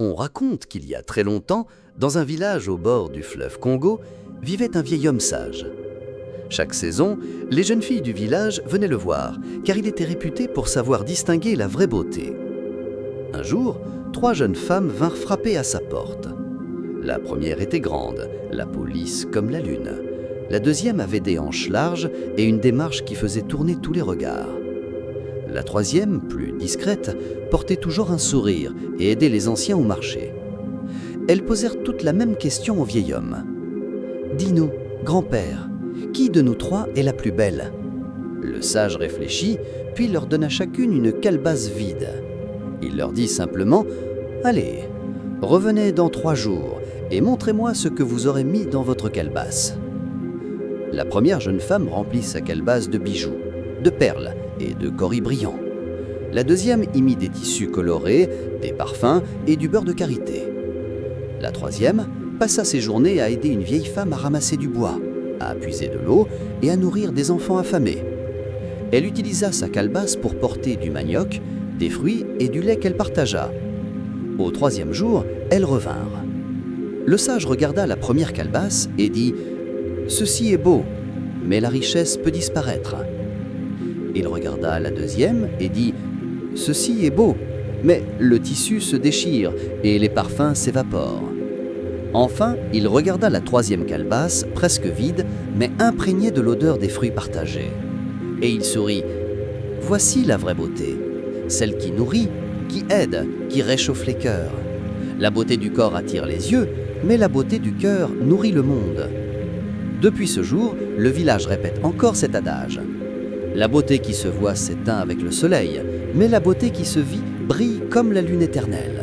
On raconte qu'il y a très longtemps, dans un village au bord du fleuve Congo, vivait un vieil homme sage. Chaque saison, les jeunes filles du village venaient le voir, car il était réputé pour savoir distinguer la vraie beauté. Un jour, 3 jeunes femmes vinrent frapper à sa porte. La première était grande, la peau lisse comme la lune. La deuxième avait des hanches larges et une démarche qui faisait tourner tous les regards. La troisième, plus discrète, portait toujours un sourire et aidait les anciens au marché. Elles posèrent toutes la même question au vieil homme. « Dis-nous, grand-père, qui de nous 3 est la plus belle ?» Le sage réfléchit, puis leur donna chacune une calebasse vide. Il leur dit simplement « Allez, revenez dans 3 jours et montrez-moi ce que vous aurez mis dans votre calebasse. » La première jeune femme remplit sa calebasse de bijoux, de perles et de coris brillants. La deuxième y mit des tissus colorés, des parfums et du beurre de karité. La troisième passa ses journées à aider une vieille femme à ramasser du bois, à puiser de l'eau et à nourrir des enfants affamés. Elle utilisa sa calebasse pour porter du manioc, des fruits et du lait qu'elle partagea. Au 3e jour, elles revinrent. Le sage regarda la première calebasse et dit « Ceci est beau, mais la richesse peut disparaître. » Il regarda la deuxième et dit « Ceci est beau, mais le tissu se déchire et les parfums s'évaporent. » Enfin, il regarda la 3e calebasse, presque vide, mais imprégnée de l'odeur des fruits partagés. Et il sourit « Voici la vraie beauté, celle qui nourrit, qui aide, qui réchauffe les cœurs. La beauté du corps attire les yeux, mais la beauté du cœur nourrit le monde. » Depuis ce jour, le village répète encore cet adage. La beauté qui se voit s'éteint avec le soleil, mais la beauté qui se vit brille comme la lune éternelle.